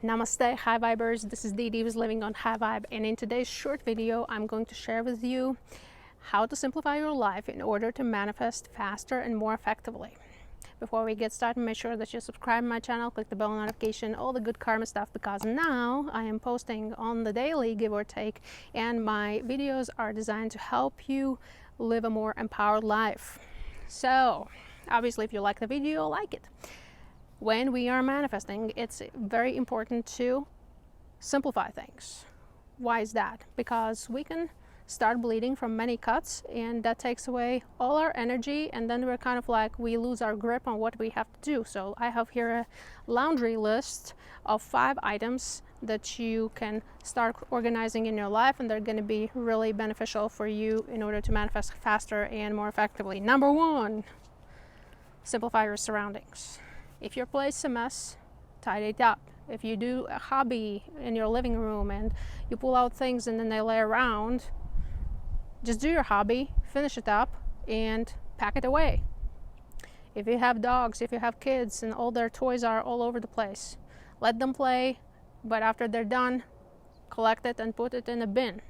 Namaste, High Vibers. This is Dee who's living on High Vibe, and in today's short video, I'm going to share with you how to simplify your life in order to manifest faster and more effectively. Before we get started, make sure that you subscribe to my channel, click the bell notification, all the good karma stuff, because now I am posting on the daily, give or take, and my videos are designed to help you live a more empowered life. So, obviously, if you like the video, like it. When we are manifesting, it's very important to simplify things. Why is that? Because we can start bleeding from many cuts, and that takes away all our energy, and then we're kind of like, we lose our grip on what we have to do. So I have here a laundry list of 5 items that you can start organizing in your life, and they're going to be really beneficial for you in order to manifest faster and more effectively. Number 1, simplify your surroundings. If your place is a mess, tidy it up. If you do a hobby in your living room and you pull out things and then they lay around, just do your hobby, finish it up, and pack it away. If you have dogs, if you have kids and all their toys are all over the place, let them play, but after they're done, collect it and put it in a bin.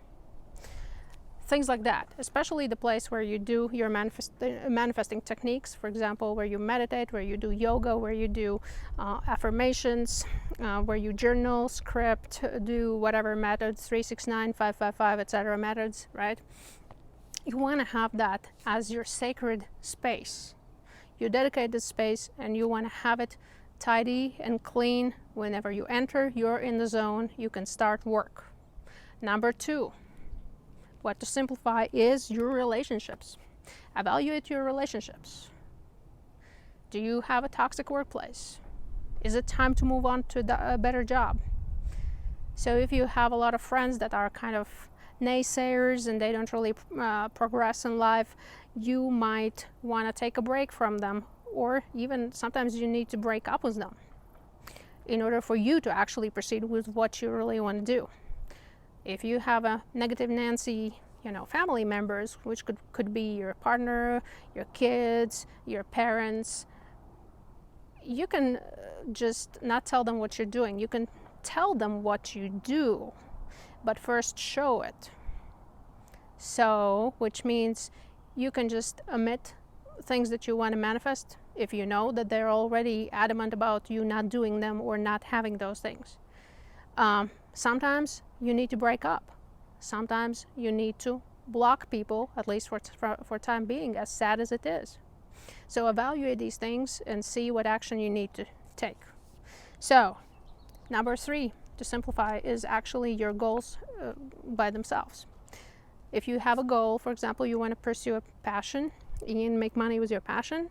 Things like that, especially the place where you do your manifesting techniques, for example, where you meditate, where you do yoga, where you do affirmations, where you journal, script, do whatever methods, 369, 555, etc. methods, right? You want to have that as your sacred space. You dedicate this space and you want to have it tidy and clean. Whenever you enter, you're in the zone, you can start work. Number 2, what to simplify is your relationships. Evaluate your relationships. Do you have a toxic workplace? Is it time to move on to a better job? So if you have a lot of friends that are kind of naysayers and they don't really progress in life, you might want to take a break from them, or even sometimes you need to break up with them in order for you to actually proceed with what you really want to do. If you have a negative Nancy, family members, which could be your partner, your kids, your parents, you can just not tell them what you're doing. You can tell them what you do, but first show it. So, which means you can just omit things that you want to manifest if you know that they're already adamant about you not doing them or not having those things. Sometimes you need to break up. Sometimes you need to block people, at least for time being, as sad as it is. So evaluate these things and see what action you need to take. So, number 3 to simplify is actually your goals by themselves. If you have a goal, for example, you want to pursue a passion and make money with your passion,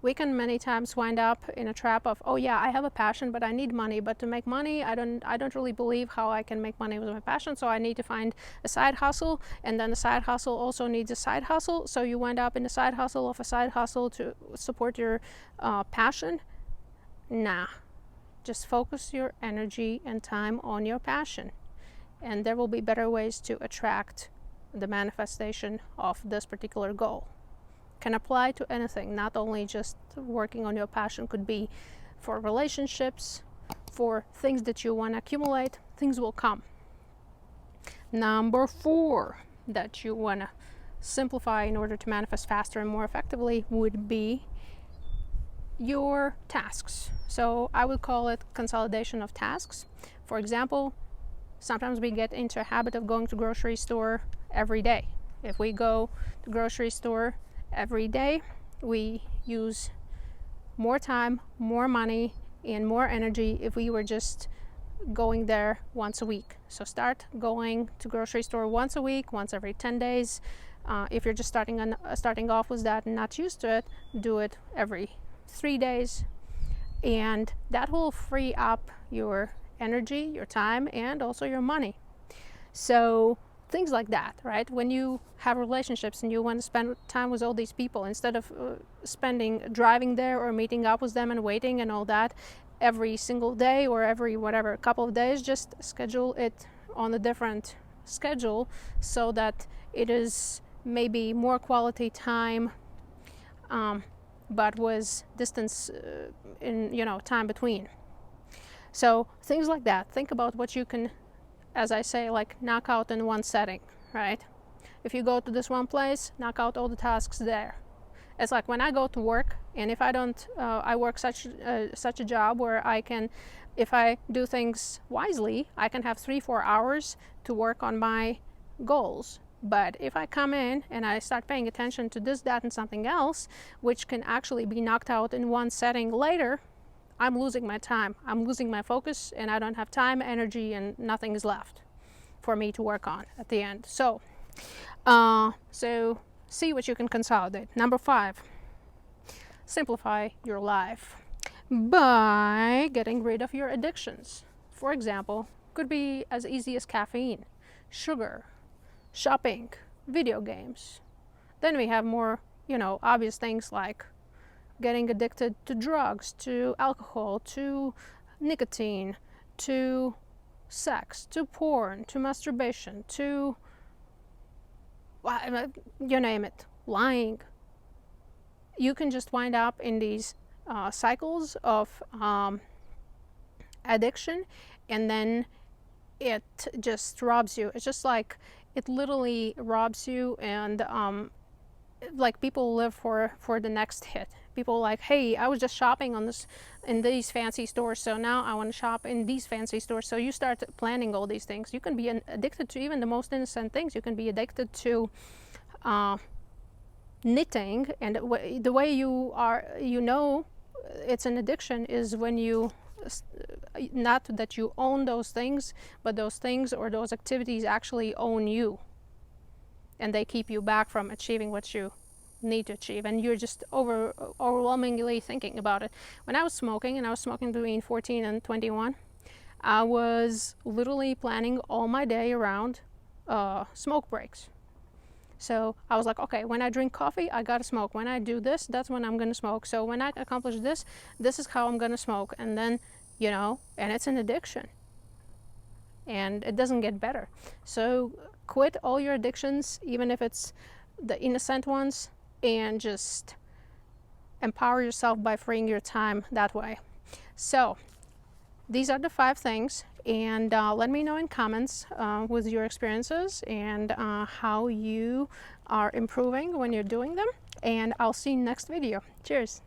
we can many times wind up in a trap of, oh yeah, I have a passion, but I need money. But to make money, I don't really believe how I can make money with my passion. So I need to find a side hustle, and then the side hustle also needs a side hustle. So you wind up in a side hustle of a side hustle to support your passion. Nah, just focus your energy and time on your passion, and there will be better ways to attract the manifestation of this particular goal. Can apply to anything, not only just working on your passion. Could be for relationships, for things that you want to accumulate. Things will come. Number 4 that you want to simplify in order to manifest faster and more effectively would be your tasks. So I would call it consolidation of tasks. For example, sometimes we get into a habit of going to grocery store every day. If we go to grocery store every day, we use more time, more money, and more energy if we were just going there once a week. So start going to grocery store once a week, once every 10 days. If you're just starting off with that and not used to it, do it every 3 days, and that will free up your energy, your time, and also your money. So things like that, right? When you have relationships and you want to spend time with all these people, instead of driving there or meeting up with them and waiting and all that every single day or every couple of days, just schedule it on a different schedule so that it is maybe more quality time, but with distance in time between. So things like that. Think about what you can, as I say, like knock out in one setting, right? If you go to this one place, knock out all the tasks there. It's like when I go to work, and if I don't, I work such a job where I can, if I do things wisely, I can have 3-4 hours to work on my goals. But if I come in and I start paying attention to this, that, and something else, which can actually be knocked out in one setting later, I'm losing my time. I'm losing my focus, and I don't have time, energy, and nothing is left for me to work on at the end. So see what you can consolidate. Number 5, simplify your life by getting rid of your addictions. For example, could be as easy as caffeine, sugar, shopping, video games. Then we have more, obvious things like getting addicted to drugs, to alcohol, to nicotine, to sex, to porn, to masturbation, to you name it, lying. You can just wind up in these cycles of addiction, and then it just robs you. It's just like it literally robs you, and like people live for the next hit. People like, hey, I was just shopping in these fancy stores, so now I want to shop in these fancy stores. So you start planning all these things. You can be addicted to even the most innocent things. You can be addicted to knitting, and the way you are, it's an addiction is when you, not that you own those things, but those things or those activities actually own you, and they keep you back from achieving what you need to achieve, and you're just overwhelmingly thinking about it. When I was smoking, and I was smoking between 14 and 21, I was literally planning all my day around smoke breaks. So I was like, okay, when I drink coffee, I gotta smoke. When I do this, that's when I'm gonna smoke. So when I accomplish this, this is how I'm gonna smoke. And then, and it's an addiction, and it doesn't get better. So quit all your addictions, even if it's the innocent ones, and just empower yourself by freeing your time that way. So these are the 5 things, and let me know in comments with your experiences and how you are improving when you're doing them, and I'll see you next video. Cheers.